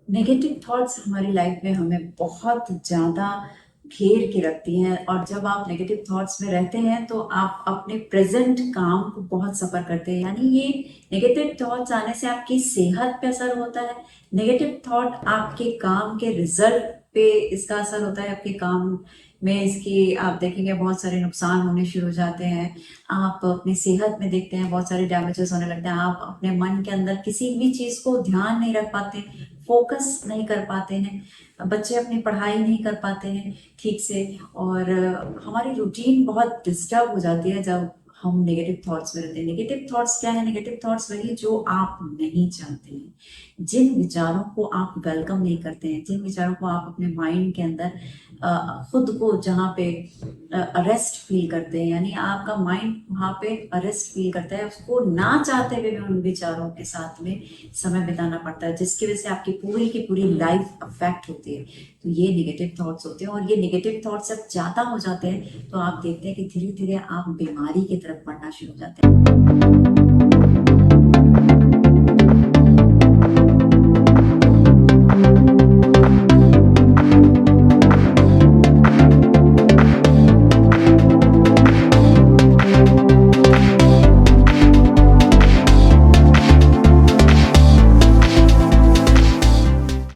Negative thoughts हमारी life में हमें बहुत ज़्यादा घेर के रखती हैं। और जब आप नेगेटिव थॉट्स में रहते हैं तो आप अपने प्रेजेंट काम को बहुत सफ़र करते हैं। यानी ये नेगेटिव थॉट्स आने से आपकी सेहत पे असर होता है। नेगेटिव थॉट आपके काम के रिजल्ट पे इसका असर होता है। आपके काम में इसकी आप देखेंगे बहुत सारे नुकसान होने शुरू हो जाते हैं। आप अपनी सेहत में देखते हैं बहुत सारे डैमेजेस होने लगते हैं। आप अपने मन के अंदर किसी भी चीज़ को ध्यान नहीं रख पाते, फोकस नहीं कर पाते हैं। बच्चे अपनी पढ़ाई नहीं कर पाते हैं ठीक से। और हमारी रूटीन बहुत डिस्टर्ब हो जाती है जब हम नेगेटिव थॉट्स में रहते हैं। नेगेटिव थॉट्स क्या है? नेगेटिव थॉट्स वही जो आप नहीं चाहते हैं, जिन विचारों को आप वेलकम नहीं करते हैं, जिन विचारों को आप अपने माइंड के अंदर खुद को जहाँ पे अरेस्ट फील करते हैं। यानी आपका माइंड वहाँ पे अरेस्ट फील करता है, उसको ना चाहते हुए भी उन विचारों के साथ में समय बिताना पड़ता है, जिसकी वजह से आपकी पूरी की पूरी लाइफ अफेक्ट होती है। तो ये नेगेटिव थॉट्स होते हैं। और ये नेगेटिव थॉट्स जब ज़्यादा हो जाते हैं तो आप देखते हैं कि धीरे धीरे आप बीमारी की तरफ बढ़ना शुरू हो जाते हैं।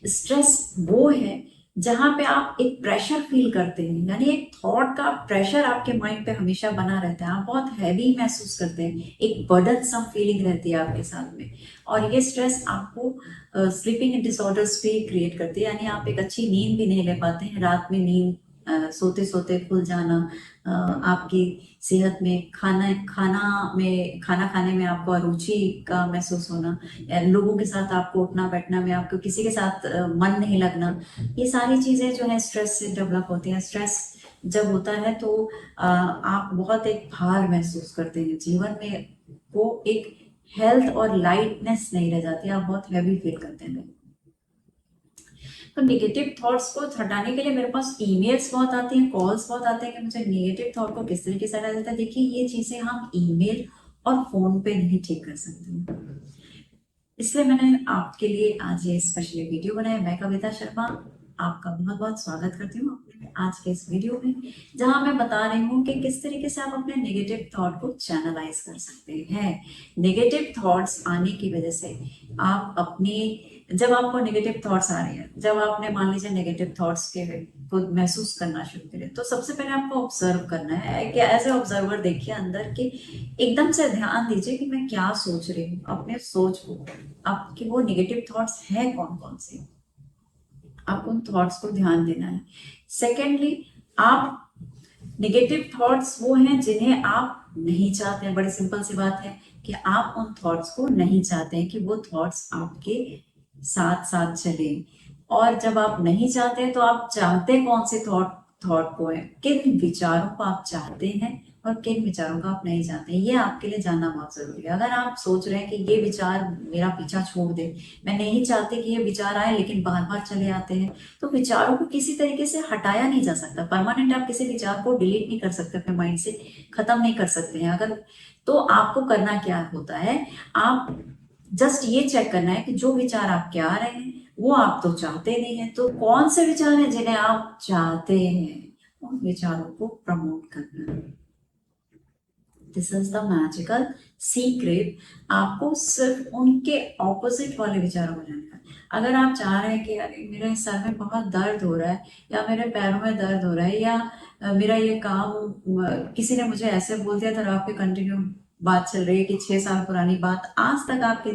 स्ट्रेस वो है जहां पे आप एक प्रेशर फील करते हैं। यानी एक थॉट का प्रेशर आपके माइंड पे हमेशा बना रहता है। आप बहुत हैवी महसूस करते हैं, एक बर्डन सम फीलिंग रहती है आपके साथ में। और ये स्ट्रेस आपको स्लीपिंग डिसऑर्डर्स भी क्रिएट करती है। यानी आप एक अच्छी नींद भी नहीं ले पाते हैं। रात में नींद सोते सोते खुल जाना, आपकी सेहत में खाना खाने में आपको अरुचि का महसूस होना, लोगों के साथ आपको उठना बैठना में आपको किसी के साथ मन नहीं लगना, ये सारी चीजें जो है स्ट्रेस से डेवलप होती हैं। स्ट्रेस जब होता है तो आप बहुत एक भार महसूस करते हैं जीवन में। वो एक हेल्थ और लाइटनेस नहीं रह जाती, आप बहुत हैवी फील करते हैं। तो नेगेटिव थॉट्स को हटाने के लिए मेरे पास ईमेल्स बहुत आती हैं, कॉल्स बहुत आते हैं कि मुझे नेगेटिव थॉट को किस तरीके से हटा देता है। देखिए, ये चीजें हम ईमेल और फोन पे नहीं ठीक कर सकते, इसलिए मैंने आपके लिए आज ये स्पेशली वीडियो बनाया। मैं कविता शर्मा आपका बहुत बहुत स्वागत करती हूँ अपने आज के इस वीडियो में, जहां मैं बता रही हूँ कि किस तरीके से आप अपने नेगेटिव थॉट को चैनलाइज कर सकते हैं। नेगेटिव थॉट्स आने की वजह से आप अपनी, जब आपको नेगेटिव थॉट्स आ रहे हैं, जब आपने मान लीजिए नेगेटिव थॉट्स के को महसूस करना शुरू करें, तो सबसे पहले आपको ऑब्जर्व करना है कि एज ए ऑब्जर्वर देखिए अंदर कि एकदम से ध्यान दीजिए कि मैं क्या सोच रही हूँ। अपने सोच को, आपके वो नेगेटिव थॉट्स हैं कौन कौन से, आप उन थॉट्स को ध्यान देना है। सेकेंडली, आप नेगेटिव थॉट्स वो हैं जिन्हें आप नहीं चाहते हैं। बड़ी सिंपल सी बात है कि आप उन थॉट्स को नहीं चाहते हैं कि वो थॉट्स आपके साथ साथ चले। और जब आप नहीं चाहते हैं तो आप चाहते कौन से थॉट थॉट को है, किन विचारों को आप चाहते हैं और किन विचारों का आप नहीं चाहते हैं, ये आपके लिए जानना बहुत जरूरी है। अगर आप सोच रहे हैं कि ये विचार मेरा पीछा छोड़ दे, मैं नहीं चाहते कि ये विचार आए लेकिन बार बार चले आते हैं, तो विचारों को किसी तरीके से हटाया नहीं जा सकता। परमानेंट आप किसी विचार को डिलीट नहीं कर सकते, अपने माइंड से खत्म नहीं कर सकते हैं। अगर तो आपको करना क्या होता है, आप जस्ट ये चेक करना है कि जो विचार आपके आ रहे हैं वो आप तो चाहते नहीं है, तो कौन से विचार हैं जिन्हें आप चाहते हैं, उन विचारों को प्रमोट करना है। This is the magical secret. आपको सिर्फ उनके ऑपोजिट वाले विचारों को जानना है। अगर आप चाह रहे हैं कि अरे मेरे सर में बहुत दर्द हो रहा है, या मेरे पैरों में दर्द हो रहा है, या मेरा ये काम किसी ने मुझे ऐसे बोल दिया था, आपके कंटिन्यू बात चल रही है कि 6 साल पुरानी बात आज तक आपकी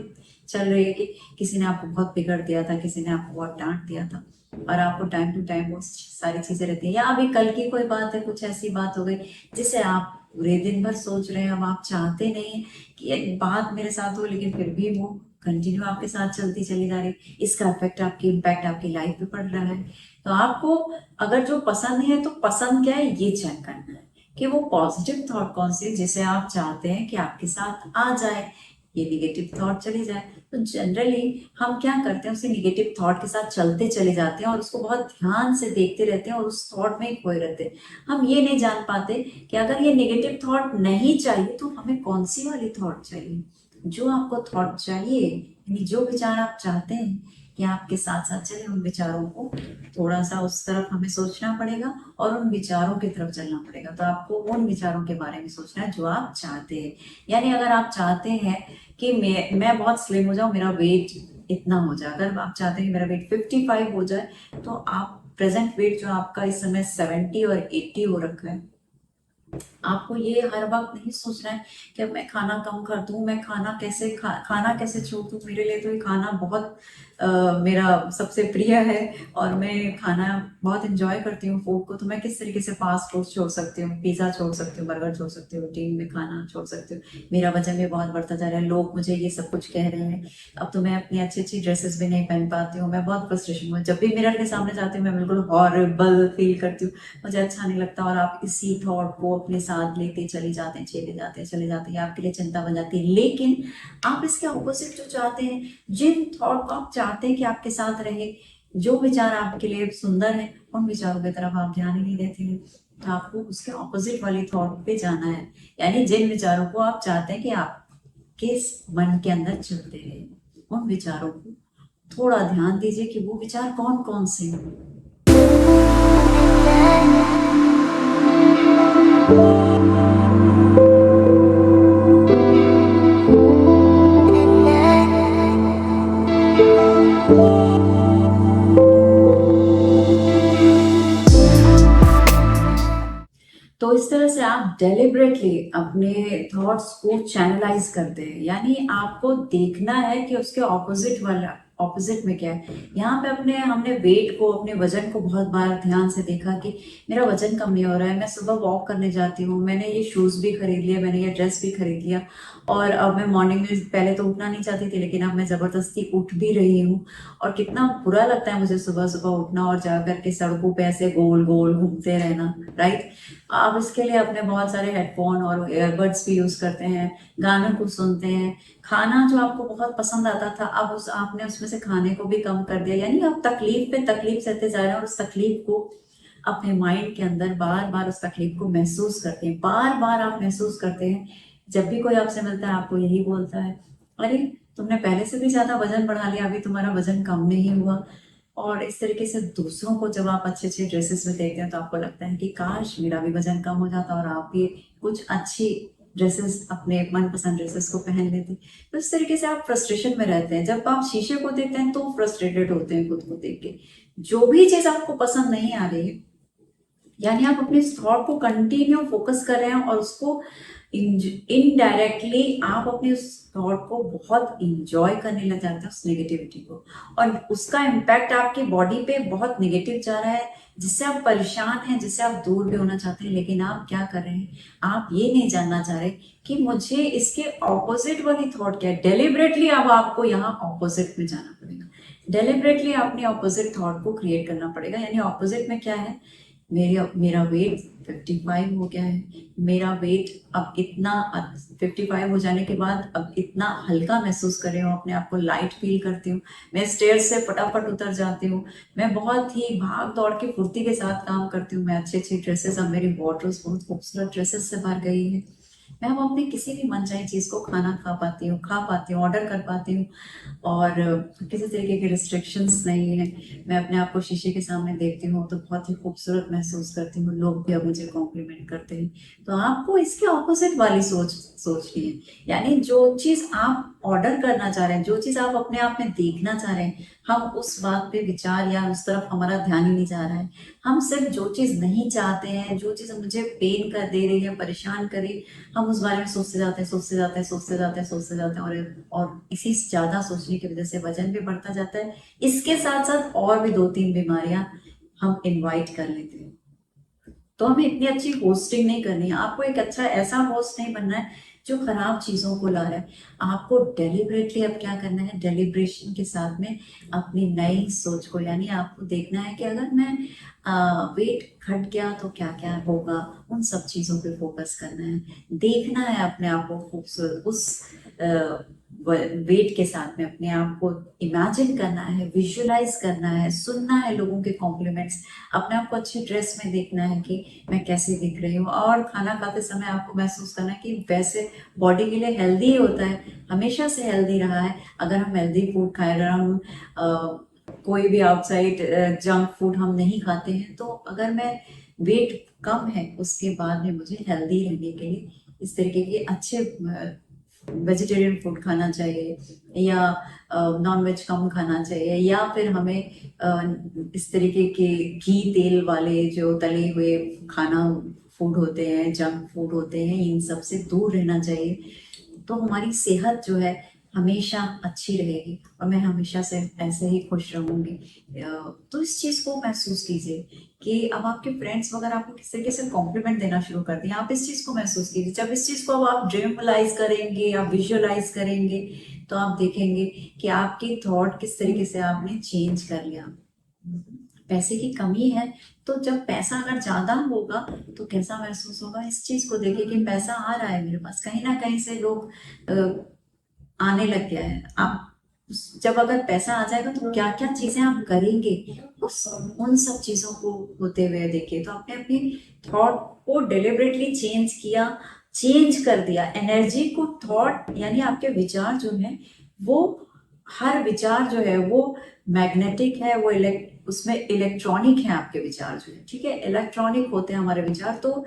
चल रही है कि किसी ने आपको बहुत बिगड़ दिया था, किसी ने आपको बहुत डांट दिया था, और आपको टाइम टू टाइम वो सारी चीजें रहती है। या अभी कल की कोई बात है, कुछ ऐसी बात हो गई जिसे आप पूरे दिन भर सोच रहे हैं, अब आप चाहते नहीं है कि ये बात मेरे साथ हो, लेकिन फिर भी वो कंटिन्यू आपके साथ चलती चली जा रही है। इसका इफेक्ट आपकी इम्पैक्ट आपकी लाइफ पे पड़ रहा है। तो आपको अगर जो पसंद है, तो पसंद क्या है ये चेक करना है कि वो पॉजिटिव थॉट कौन सी है जिसे आप चाहते हैं कि आपके साथ आ जाए, ये नेगेटिव थॉट चली जाए। तो जनरली हम क्या करते हैं, उसी नेगेटिव थॉट के साथ चलते चले जाते हैं और उसको बहुत ध्यान से देखते रहते हैं और उस थॉट में ही खोए रहते हैं। हम ये नहीं जान पाते कि अगर ये नेगेटिव थॉट नहीं चाहिए तो हमें कौन सी वाली थॉट चाहिए। जो आपको थॉट चाहिए, यानी जो विचार आप चाहते हैं, कि आपके साथ साथ चले, उन विचारों को थोड़ा सा उस तरफ हमें सोचना पड़ेगा और उन विचारों की तरफ चलना पड़ेगा। तो आपको उन विचारों के बारे में सोचना है जो आप चाहते हैं। यानी अगर आप चाहते हैं कि मैं बहुत स्लिम हो जाऊं, मेरा वेट इतना हो जाए, अगर आप चाहते हैं कि मेरा वेट 55 हो जाए, तो आप प्रेजेंट वेट जो आपका इस समय 70 और 80 हो रखा है, आपको ये हर वक्त नहीं सोचना है कि अब मैं खाना कम कर दूं, मैं खाना कैसे छोड़ दूं, मेरे लिए तो ये खाना बहुत मेरा सबसे प्रिय है और मैं खाना बहुत इंजॉय करती हूँ फूड को, तो मैं किस तरीके से फास्ट फूड छोड़ सकती हूँ, पिज्ज़ा छोड़ सकती हूँ, बर्गर छोड़ सकती हूँ, रूटीन में खाना छोड़ सकती हूँ। मेरा वजन भी बहुत बढ़ता जा रहा है, लोग मुझे ये सब कुछ कह रहे हैं, अब तो मैं अपनी अच्छी अच्छी ड्रेसेस भी नहीं पहन पाती हूँ, मैं बहुत फ्रस्ट्रेशन हूँ, जब भी मिरर के सामने जाती हूँ मैं बिल्कुल हॉरिबल फील करती हूँ, मुझे अच्छा नहीं लगता। और आप इसी थॉट को अपने साथ लेते चले जाते हैं, चले जाते हैं, चले जाते हैं, आपके लिए चिंता बन जाती है। लेकिन आप इसके ऑपोजिट जो चाहते हैं, जिन थॉट को आप चाहते हैं कि आपके साथ रहे, जो विचार आपके लिए सुंदर है, उन विचारों की तरफ आप ध्यान ही नहीं देते हैं। तो आपको उसके ऑपोजिट वाली थॉट पे जाना है, यानी जिन विचारों को आप चाहते हैं कि आपके मन के अंदर चलते रहे, उन विचारों को थोड़ा ध्यान दीजिए कि वो विचार कौन कौन से हैं। तो इस तरह से आप डेलिबरेटली अपने थॉट्स को चैनलाइज करते हैं, यानी आपको देखना है कि उसके ऑपोजिट में क्या है। यहाँ पे हमने वेट को, अपने वजन को बहुत बार ध्यान से देखा कि मेरा वजन कम नहीं हो रहा है, मैं सुबह वॉक करने जाती हूँ, मैंने ये शूज भी खरीद लिया, मैंने ये ड्रेस भी खरीद लिया, और अब मैं मॉर्निंग में पहले तो उठना नहीं चाहती थी, लेकिन अब मैं जबरदस्ती उठ भी रही हूँ। और कितना बुरा लगता है मुझे सुबह सुबह उठना और जाकर के सड़कों पे ऐसे गोल गोल घूमते रहना, राइट। आप इसके लिए अपने बहुत सारे हेडफोन और एयरबड्स भी यूज करते हैं, गानों को सुनते हैं। खाना जो आपको बहुत पसंद आता था, अब आपने उसमें से खाने को भी कम कर दिया, यानी आप तकलीफ पे तकलीफ सहते जा रहे हैं और उस तकलीफ को अपने माइंड के अंदर बार बार उस तकलीफ को महसूस करते हैं, बार बार आप महसूस करते हैं। जब भी कोई आपसे मिलता है आपको यही बोलता है, अरे तुमने पहले से भी ज्यादा वजन बढ़ा लिया, अभी तुम्हारा वजन कम नहीं हुआ। और इस तरीके से दूसरों को जब आप अच्छे अच्छे ड्रेसेस में देखते हैं तो आपको लगता है कि काश मेरा भी वजन कम हो जाता और आप भी कुछ अच्छी ड्रेसेस, अपने मनपसंद ड्रेसेस को पहन लेते। तो इस तरीके से आप फ्रस्ट्रेशन में रहते हैं, जब आप शीशे को देखते हैं तो फ्रस्ट्रेटेड होते हैं खुद को देख के। जो भी चीज आपको पसंद नहीं आ रही है, यानी आप अपने थॉट को कंटिन्यू फोकस कर रहे हैं और उसको इनडायरेक्टली आप अपने उस थॉट को बहुत इंजॉय करने लग जाते हैं, उस नेगेटिविटी को, और उसका इम्पैक्ट आपके बॉडी पे बहुत नेगेटिव जा रहा है, जिससे आप परेशान हैं, जिससे आप दूर भी होना चाहते हैं। लेकिन आप क्या कर रहे हैं, आप ये नहीं जानना चाह रहे कि मुझे इसके ऑपोजिट वाली थॉट क्या है। डेलिबरेटली अब आपको यहाँ ऑपोजिट में जाना पड़ेगा, डेलिबरेटली अपने ऑपोजिट थॉट को क्रिएट करना पड़ेगा। यानी ऑपोजिट में क्या है, मेरा वेट 55 हो गया है, मेरा वेट अब इतना 55 हो जाने के बाद अब इतना हल्का महसूस कर रही हूँ, अपने आप को लाइट फील करती हूँ, मैं स्टेयर्स से फटाफट उतर जाती हूँ, मैं बहुत ही भाग दौड़ के फुर्ती के साथ काम करती हूँ, मैं अच्छी अच्छी ड्रेसेस, अब मेरी वार्डरोब बहुत खूबसूरत ड्रेसेस से भर गई है, मैं अब अपनी किसी भी मनचाही चीज को खाना खा पाती हूँ, ऑर्डर कर पाती हूँ, और किसी तरीके की रिस्ट्रिक्शंस नहीं है। मैं अपने आप को शीशे के सामने देखती हूँ तो बहुत ही खूबसूरत महसूस करती हूँ, लोग भी अब मुझे कॉम्प्लीमेंट करते हैं। तो आपको इसके ऑपोजिट वाली सोचनी है, यानी जो चीज आप ऑर्डर करना चाह रहे हैं, जो चीज आप अपने आप में देखना चाह रहे हैं, हम उस बात पे विचार या उस तरफ हमारा ध्यान ही नहीं जा रहा है। हम सिर्फ जो चीज नहीं चाहते हैं, जो चीज मुझे पेन कर दे रही है, परेशान कर रही, हम उस बारे में सोचते जाते हैं, सोचते जाते हैं, सोचते जाते हैं, सोचते जाते हैं, और इसी ज्यादा सोचने की वजह से वजन भी बढ़ता जाता है। इसके साथ साथ और भी 2-3 बीमारियां हम इनवाइट कर लेते हैं। तो हमें इतनी अच्छी होस्टिंग नहीं करनी है, आपको एक अच्छा ऐसा होस्ट नहीं बनना है जो खराब चीजों को ला रहा है। आपको डेलिबरेटली अब क्या करना है, डेलिब्रेशन के साथ में अपनी नई सोच को, यानी आपको देखना है कि अगर मैं वेट घट गया तो क्या क्या होगा, उन सब चीजों पे फोकस करना है। देखना है अपने आप को खूबसूरत उस वेट के साथ में, अपने आप को इमेजिन करना है, विजुअलाइज करना है, सुनना है लोगों के कॉम्प्लीमेंट्स, अपने आप को अच्छी ड्रेस में देखना है कि मैं कैसे दिख रही हूँ, और खाना खाते समय आपको महसूस करना है कि वैसे बॉडी के लिए हेल्दी होता है, हमेशा से हेल्दी रहा है। अगर हम हेल्दी फूड खाए, अगर हम कोई भी आउटसाइड जंक फूड हम नहीं खाते हैं, तो अगर मैं वेट कम है उसके बाद में मुझे हेल्दी रहने के लिए इस तरीके के अच्छे वेजिटेरियन फूड खाना चाहिए, या नॉन वेज कम खाना चाहिए, या फिर हमें इस तरीके के घी तेल वाले जो तले हुए खाना फूड होते हैं, जंक फूड होते हैं, इन सब से दूर रहना चाहिए। तो हमारी सेहत जो है हमेशा अच्छी रहेगी और मैं हमेशा से ऐसे ही खुश रहूंगी। तो इस चीज को महसूस कीजिए कि अब आपके फ्रेंड्स वगैरह आपको किस तरीके से कॉम्प्लीमेंट देना शुरू कर दिए, आप इस चीज को महसूस कीजिए। जब इस चीज को अब आप ड्रीमलाइज करेंगे, आप विजुअलाइज करेंगे, तो आप देखेंगे कि आपके थॉट किस तरीके से आपने चेंज कर लिया। पैसे की कमी है, तो जब पैसा अगर ज्यादा होगा तो कैसा महसूस होगा, इस चीज को देखिए कि पैसा आ रहा है मेरे पास, कहीं ना कहीं से लोग आने लग गया है। आप जब अगर पैसा आ जाएगा तो क्या क्या चीजें आप करेंगे, उस उन सब चीजों को होते हुए देखिए। तो आपने अपनी थॉट को डिलिबरेटली चेंज किया, चेंज कर दिया एनर्जी को। थॉट यानी आपके विचार जो है वो, हर विचार जो है वो मैग्नेटिक है, वो उसमें इलेक्ट्रॉनिक है आपके विचार जो है, ठीक है, इलेक्ट्रॉनिक होते हैं हमारे विचार। तो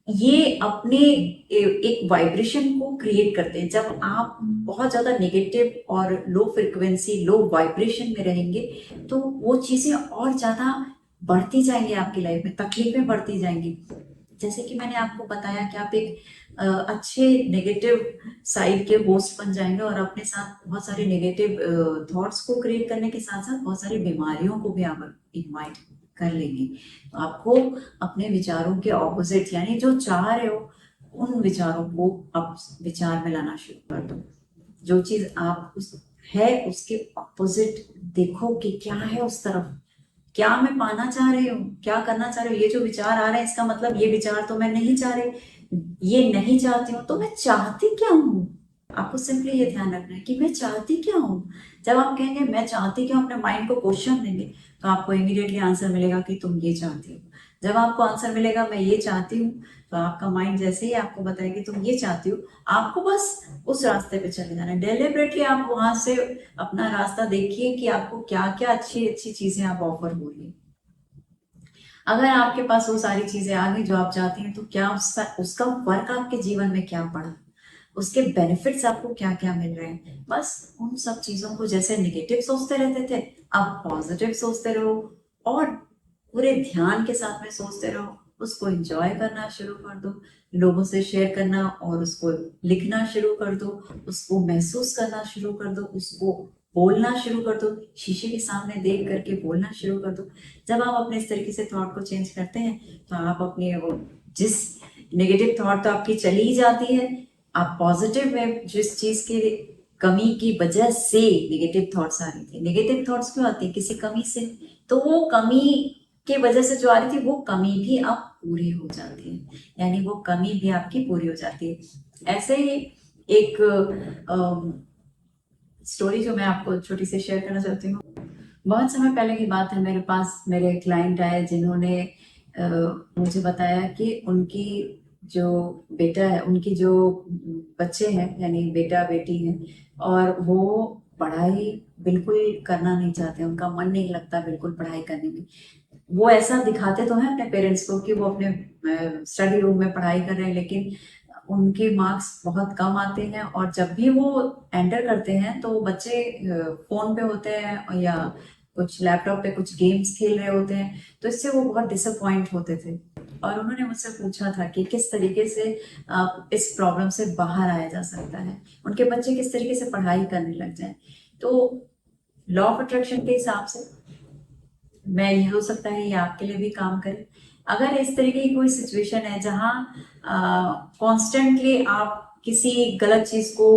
ये अपने एक वाइब्रेशन को क्रिएट करते हैं। जब आप बहुत ज्यादा नेगेटिव और लो फ्रिक्वेंसी, लो वाइब्रेशन में रहेंगे, तो वो चीजें और ज्यादा बढ़ती जाएंगी आपकी लाइफ में, तकलीफें बढ़ती जाएंगी। जैसे कि मैंने आपको बताया कि आप एक अच्छे नेगेटिव साइड के होस्ट बन जाएंगे और अपने साथ बहुत सारे नेगेटिव थॉट्स को क्रिएट करने के साथ साथ बहुत सारी बीमारियों को भी आप इनवाइट कर लेंगे। तो आपको अपने विचारों के ऑपोजिट, यानी जो चाह रहे हो उन विचारों को आप विचार में लाना शुरू कर दो। जो चीज आप उस है उसके ऑपोजिट देखो कि क्या है उस तरफ, क्या मैं पाना चाह रही हूँ, क्या करना चाह रही हूँ। ये जो विचार आ रहे हैं इसका मतलब ये विचार तो मैं नहीं चाह रही, ये नहीं चाहती हूँ, तो मैं चाहती क्या हूँ। आपको सिंपली ये ध्यान रखना है कि मैं चाहती क्या हूँ। जब आप कहेंगे मैं चाहती क्या हूँ, अपने माइंड को क्वेश्चन देंगे, तो आपको इमीडिएटली आंसर मिलेगा कि तुम ये चाहती हो। जब आपको आंसर मिलेगा मैं ये चाहती हूँ, तो आपका माइंड जैसे ही आपको बताएगी तुम ये चाहती हो, आपको बस उस रास्ते पे चले जाना है। डेलिबरेटली आप वहां से अपना रास्ता देखिए कि आपको क्या क्या अच्छी अच्छी चीजें आप ऑफर हो रही है। अगर आपके पास वो सारी चीजें आ गई जो आप चाहती हैं, तो क्या उसका उसका वर्क आपके जीवन में क्या पड़ा, उसके बेनिफिट्स आपको क्या क्या मिल रहे हैं। बस उन सब चीजों को, जैसे नेगेटिव सोचते रहते थे, आप पॉजिटिव सोचते रहो और पूरे ध्यान के साथ में सोचते रहो। उसको एंजॉय करना शुरू कर दो, लोगों से शेयर करना और उसको लिखना शुरू कर दो, उसको महसूस करना शुरू कर दो, उसको बोलना शुरू कर दो, शीशे के सामने देख करके बोलना शुरू कर दो। जब आप अपने इस तरीके से थॉट को चेंज करते हैं, तो आप अपने वो, जिस नेगेटिव थॉट तो आपकी चली ही जाती है, आप पॉजिटिव में जिस चीज की कमी की वजह से नेगेटिव थॉट्स आ रही थी, नेगेटिव थॉट्स क्यों आती है, किसी कमी से, तो वो कमी की वजह से जो आ रही थी वो कमी भी अब पूरी हो जाती है, यानी वो कमी भी आपकी पूरी हो जाती है। ऐसे ही एक स्टोरी जो मैं आपको छोटी सी शेयर करना चाहती हूँ। बहुत समय पहले की बात है, मेरे पास मेरे क्लाइंट आए जिन्होंने मुझे बताया कि उनकी जो बेटा है, उनकी जो बच्चे हैं, यानी बेटा बेटी हैं, और वो पढ़ाई बिल्कुल करना नहीं चाहते, उनका मन नहीं लगता बिल्कुल पढ़ाई करने में। वो ऐसा दिखाते तो हैं अपने पेरेंट्स को कि वो अपने स्टडी रूम में पढ़ाई कर रहे हैं, लेकिन उनके मार्क्स बहुत कम आते हैं, और जब भी वो एंटर करते हैं तो बच्चे फोन पे होते हैं या कुछ लैपटॉप पे कुछ गेम्स खेल रहे होते हैं, तो इससे वो बहुत डिसअपॉइंट होते थे। और उन्होंने मुझसे पूछा था कि किस तरीके से इस प्रॉब्लम से बाहर आया जा सकता है, उनके बच्चे किस तरीके से पढ़ाई करने लग जाए। तो लॉ ऑफ अट्रैक्शन के हिसाब से मैं, ये हो सकता है ये आपके लिए भी काम करे। अगर इस तरीके की कोई सिचुएशन है जहाँ कॉन्स्टेंटली आप किसी गलत चीज को,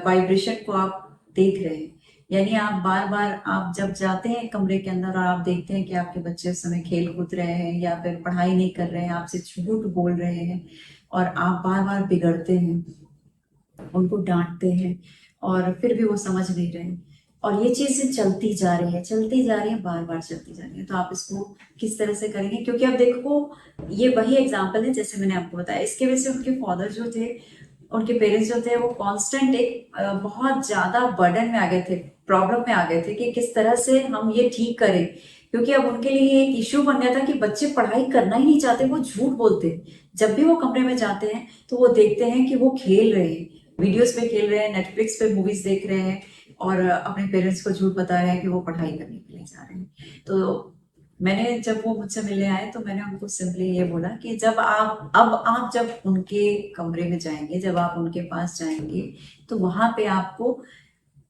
वाइब्रेशन को आप देख रहे हैं, यानी आप बार बार, आप जब जाते हैं कमरे के अंदर और आप देखते हैं कि आपके बच्चे उस समय खेल कूद रहे हैं या फिर पढ़ाई नहीं कर रहे हैं, आपसे झूठ बोल रहे हैं, और आप बार बार बिगड़ते हैं, उनको डांटते हैं, और फिर भी वो समझ नहीं रहे हैं, और ये चीजें चलती जा रही है, चलती जा रही है, बार बार चलती जा रही है, तो आप इसको किस तरह से करेंगे। क्योंकि अब देखो, ये वही एग्जाम्पल है जैसे मैंने आपको बताया, इसके वजह से उनके फादर जो थे उनके पेरेंट्स जो थे वो कांस्टेंट एक बहुत ज्यादा बर्डन में आ गए थे, प्रॉब्लम में आ गए थे कि किस तरह से हम ये ठीक करें। क्योंकि अब उनके लिए एक इश्यू बन गया था कि बच्चे पढ़ाई करना ही नहीं चाहते, वो झूठ बोलते हैं। जब भी वो कमरे में जाते हैं तो वो देखते हैं कि वो खेल रहे हैं, वीडियोस पे खेल रहे हैं, नेटफ्लिक्स पे मूवीज देख रहे हैं, और अपने पेरेंट्स को झूठ बता रहे हैं कि वो पढ़ाई करने के लिए जा रहे हैं। तो मैंने, जब वो मुझसे मिलने आए तो मैंने उनको सिंपली ये बोला कि जब उनके कमरे में जाएंगे, जब आप उनके पास जाएंगे, तो वहां पे आपको,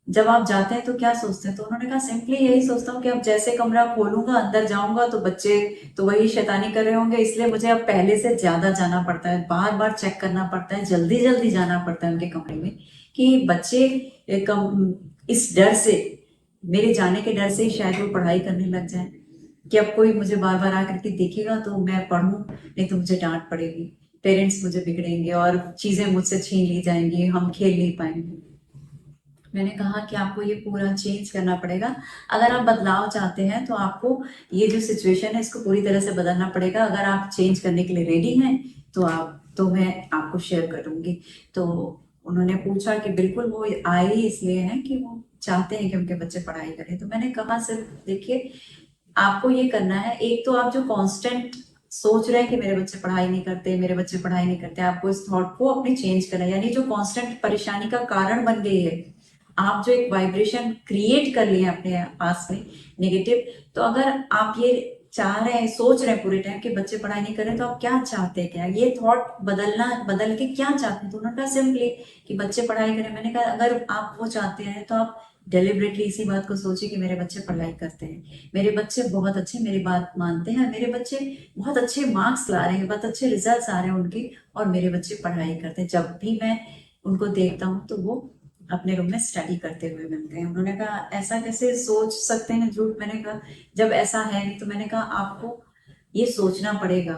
जब आप जाते हैं तो क्या सोचते हैं? तो उन्होंने कहा सिंपली यही सोचता हूँ कि अब जैसे कमरा खोलूंगा, अंदर जाऊंगा तो बच्चे तो वही शैतानी कर रहे होंगे, इसलिए मुझे अब पहले से ज्यादा जाना पड़ता है, बार बार चेक करना पड़ता है, जल्दी जल्दी जाना पड़ता है उनके कमरे में, कि बच्चे इस डर से, मेरे जाने के डर से ही शायद वो पढ़ाई करने लग जाए, कि अब कोई मुझे बार बार आकर के देखेगा तो मैं पढ़ूं, नहीं तो मुझे डांट पड़ेगी, पेरेंट्स मुझे बिगड़ेंगे और चीजें मुझसे छीन ली जाएंगी, हम खेल नहीं पाएंगे। मैंने कहा कि आपको ये पूरा चेंज करना पड़ेगा। अगर आप बदलाव चाहते हैं तो आपको ये जो सिचुएशन है इसको पूरी तरह से बदलना पड़ेगा। अगर आप चेंज करने के लिए रेडी हैं तो मैं आपको शेयर करूंगी। तो उन्होंने पूछा कि बिल्कुल, वो आए ही इसलिए हैं कि वो चाहते हैं कि उनके बच्चे पढ़ाई करें। तो मैंने कहा सिर्फ देखिए, आपको ये करना है, एक तो आप जो कांस्टेंट सोच रहे हैं कि मेरे बच्चे पढ़ाई नहीं करते, मेरे बच्चे पढ़ाई नहीं करते, आपको इस थॉट को अपने चेंज करना है। यानी जो कांस्टेंट परेशानी का कारण बन गई है, आप जो एक वाइब्रेशन क्रिएट कर लिए अपने पास में नेगेटिव, तो अगर आप ये चाह रहे हैं, सोच रहे हैं पूरे टाइम कि बच्चे पढ़ाई नहीं कर रहे, तो आप क्या चाहते हैं? क्या ये थॉट बदल के क्या चाहते हैं? तो उन्होंने कहा सिंपली कि बच्चे पढ़ाई करें। मैंने कहा अगर आप वो चाहते हैं तो आप डेलिबरेटली इसी बात को सोचिए कि मेरे बच्चे पढ़ाई करते हैं, मेरे बच्चे बहुत अच्छे मेरी बात मानते हैं, मेरे बच्चे बहुत अच्छे मार्क्स ला रहे हैं, बहुत अच्छे रिजल्ट्स आ रहे हैं उनके, और मेरे बच्चे पढ़ाई करते हैं। जब भी मैं उनको देखता हूँ तो वो अपने रूम में स्टडी करते हुए मिलते हैं। उन्होंने कहा ऐसा कैसे सोच सकते हैं झूठ? मैंने कहा जब ऐसा है नहीं, तो मैंने कहा आपको ये सोचना पड़ेगा,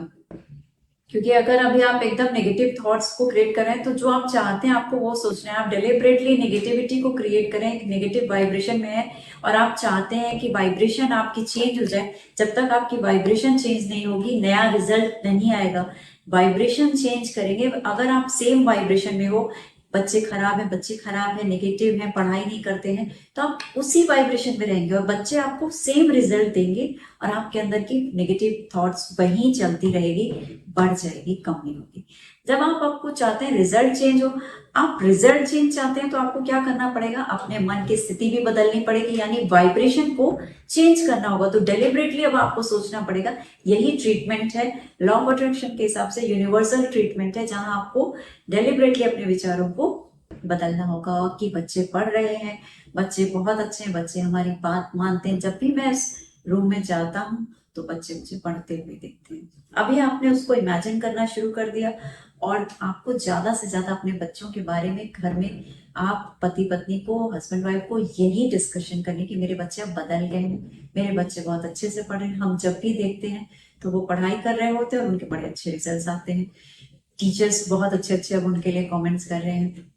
क्योंकि अगर अभी आप एकदम नेगेटिव थॉट्स को क्रिएट कर रहे हैं तो जो आप चाहते हैं आपको वो सोचना है। आप डेलिबरेटली नेगेटिविटी को क्रिएट करें, एक नेगेटिव वाइब्रेशन में है, और आप चाहते हैं कि वाइब्रेशन आपकी चेंज हो जाए। जब तक आपकी वाइब्रेशन चेंज नहीं होगी, नया रिजल्ट नहीं आएगा। वाइब्रेशन चेंज करेंगे। अगर आप सेम वाइब्रेशन में हो, बच्चे खराब है, बच्चे खराब है, नेगेटिव है, पढ़ाई नहीं करते हैं, तो आप उसी वाइब्रेशन में रहेंगे और बच्चे आपको सेम रिजल्ट देंगे, और आपके अंदर की नेगेटिव थॉट्स वहीं चलती रहेगी, बढ़ जाएगी, कम नहीं होगी। जब आप आपको चाहते हैं रिजल्ट चेंज हो, आप रिजल्ट चेंज चाहते हैं, तो आपको क्या करना पड़ेगा? अपने मन की स्थिति भी बदलनी पड़ेगी, यानी वाइब्रेशन को चेंज करना होगा। तो डेलिबरेटली अब आपको सोचना पड़ेगा। यही ट्रीटमेंट है, लॉ ऑफ अट्रैक्शन के हिसाब से यूनिवर्सल ट्रीटमेंट है, जहां आपको डेलिबरेटली अपने विचारों को बदलना होगा कि बच्चे पढ़ रहे हैं, बच्चे बहुत अच्छे हैं, बच्चे हमारी बात मानते हैं। जब भी मैं इस रूम में जाता हूँ तो बच्चे मुझे पढ़ते हुए दिखते हैं। अभी आपने उसको इमेजिन करना शुरू कर दिया, और आपको ज्यादा से ज्यादा अपने बच्चों के बारे में घर में, आप पति पत्नी को, हस्बैंड वाइफ को यही डिस्कशन करनी कि मेरे बच्चे अब बदल गए हैं, मेरे बच्चे बहुत अच्छे से पढ़ रहे हैं। हम जब भी देखते हैं तो वो पढ़ाई कर रहे होते हैं और उनके बड़े अच्छे रिजल्ट्स आते हैं, टीचर्स बहुत अच्छे अच्छे अब उनके लिए कमेंट्स कर रहे हैं।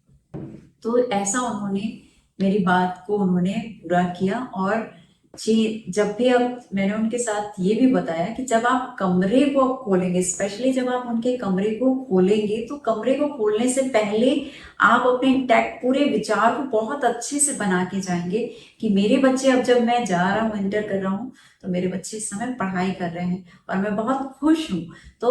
तो ऐसा उन्होंने, मेरी बात को उन्होंने पूरा किया। और जी, जब भी, अब मैंने उनके साथ ये भी बताया कि जब आप कमरे को खोलेंगे, स्पेशली जब आप उनके कमरे को खोलेंगे, तो कमरे को खोलने से पहले आप अपने इंटैक्ट पूरे विचार को बहुत अच्छे से बना के जाएंगे कि मेरे बच्चे, अब जब मैं जा रहा हूँ, एंटर कर रहा हूँ, तो मेरे बच्चे इस समय पढ़ाई कर रहे हैं और मैं बहुत खुश हूँ। तो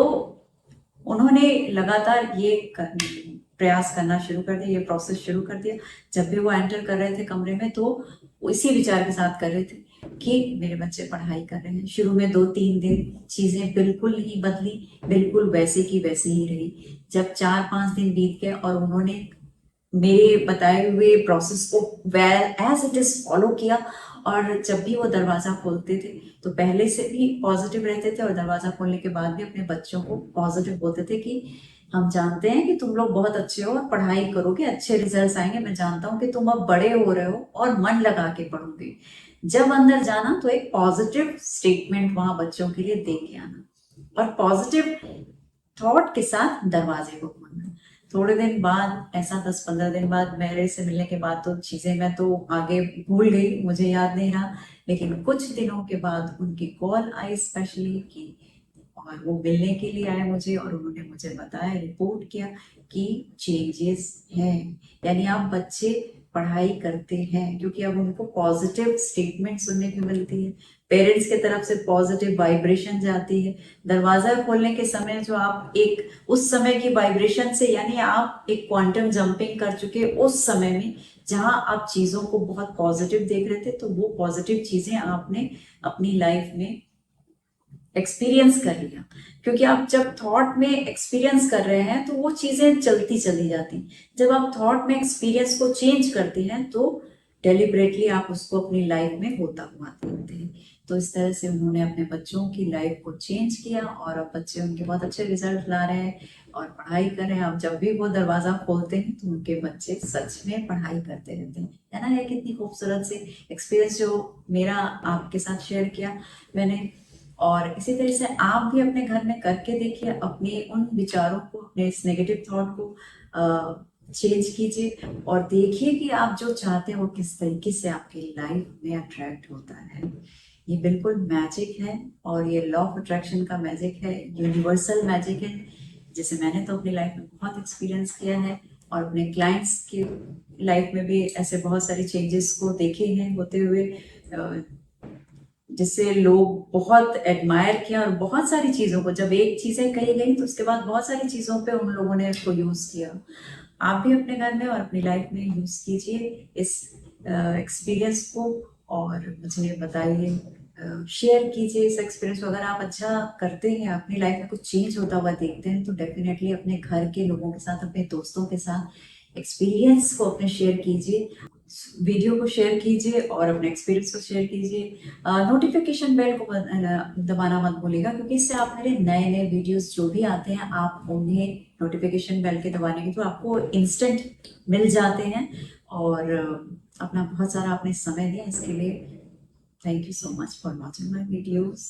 उन्होंने लगातार ये प्रयास करना शुरू कर दिया, ये प्रोसेस शुरू कर दिया। जब भी वो एंटर कर रहे थे कमरे में, तो इसी विचार के साथ कर रहे थे कि मेरे बच्चे पढ़ाई कर रहे हैं। शुरू में 2-3 दिन चीजें बिल्कुल नहीं बदली, बिल्कुल वैसे की वैसे ही रही। जब 4-5 दिन बीत गए और उन्होंने मेरे बताए हुए प्रोसेस को well as it is follow किया, और जब भी वो दरवाजा खोलते थे तो पहले से भी पॉजिटिव रहते थे, और दरवाजा खोलने के बाद भी अपने बच्चों को पॉजिटिव बोलते थे कि हम जानते हैं कि तुम लोग बहुत अच्छे हो और पढ़ाई करोगे, अच्छे रिजल्ट्स आएंगे, मैं जानता हूँ कि तुम अब बड़े हो रहे हो और मन लगा के पढ़ोगे। जब अंदर जाना तो एक पॉजिटिव स्टेटमेंट वहां बच्चों के लिए दे के आना, और पॉजिटिव थॉट के साथ दरवाजे को खोलना। थोड़े दिन बाद, ऐसा 10-15 दिन बाद, मेरे से मिलने के बाद तो चीजें मैं तो आगे भूल गई, मुझे याद नहीं रहा। लेकिन कुछ दिनों के बाद उनकी कॉल आई, स्पेशली कि और वो मिलने के लिए आए मुझे और उन्होंने मुझे बताया, रिपोर्ट किया कि चेंजेस हैं। यानी आप बच्चे पढ़ाई करते हैं क्योंकि अब उनको पॉजिटिव स्टेटमेंट सुनने की मिलती है, पेरेंट्स की तरफ से पॉजिटिव वाइब्रेशन जाती है। दरवाजा खोलने के समय जो आप एक उस समय की वाइब्रेशन से, यानी आप एक क्वांटम जंपिंग कर चुके उस समय में जहां आप चीजों को बहुत पॉजिटिव देख रहे थे, तो वो पॉजिटिव चीजें आपने अपनी लाइफ में एक्सपीरियंस कर लिया। क्योंकि आप जब थॉट में एक्सपीरियंस कर रहे हैं तो वो चीजें चलती चली जाती। जब आप थॉट में एक्सपीरियंस को चेंज करते हैं तो डेलिबरेटली आप उसको अपनी लाइफ में होता हुआ देखते हैं। तो इस तरह से उन्होंने अपने बच्चों की लाइफ को चेंज किया और अब बच्चे उनके बहुत अच्छे रिजल्ट ला रहे हैं और पढ़ाई कर रहे हैं। अब जब भी वो दरवाजा खोलते हैं तो उनके बच्चे सच में पढ़ाई करते रहते हैं। है ना, ये कितनी खूबसूरत से एक्सपीरियंस जो मेरा आपके साथ शेयर किया मैंने। और इसी तरह से आप भी अपने घर में करके देखिए, अपने उन विचारों को, अपने इस नेगेटिव थॉट को चेंज कीजिए और देखिए कि आप जो चाहते हैं वो किस तरीके से आपकी लाइफ में अट्रैक्ट होता है। ये बिल्कुल मैजिक है और ये लॉ ऑफ अट्रैक्शन का मैजिक है, यूनिवर्सल मैजिक है, जिसे मैंने तो अपनी लाइफ में बहुत एक्सपीरियंस किया है और अपने क्लाइंट्स की लाइफ में भी ऐसे बहुत सारे चेंजेस को देखे हैं होते हुए, जिससे लोग बहुत एडमायर किया। और बहुत सारी चीज़ों को, जब एक चीज़ें कही गई तो उसके बाद बहुत सारी चीज़ों पे उन लोगों ने उसको यूज़ किया। आप भी अपने घर में और अपनी लाइफ में यूज़ कीजिए इस एक्सपीरियंस को और मुझे बताइए, शेयर कीजिए इस एक्सपीरियंस को। अगर आप अच्छा करते हैं, अपनी लाइफ में कुछ चेंज होता हुआ देखते हैं, तो डेफिनेटली अपने घर के लोगों के साथ, अपने दोस्तों के साथ एक्सपीरियंस को अपने शेयर कीजिए, वीडियो को शेयर कीजिए और अपने एक्सपीरियंस को शेयर कीजिए। नोटिफिकेशन बेल को दबाना मत भूलिएगा, क्योंकि इससे आप मेरे नए नए वीडियोस जो भी आते हैं आप उन्हें नोटिफिकेशन बेल के दबाने के तो आपको इंस्टेंट मिल जाते हैं। और अपना बहुत सारा आपने समय दिया इसके लिए thank you so much for watching my videos.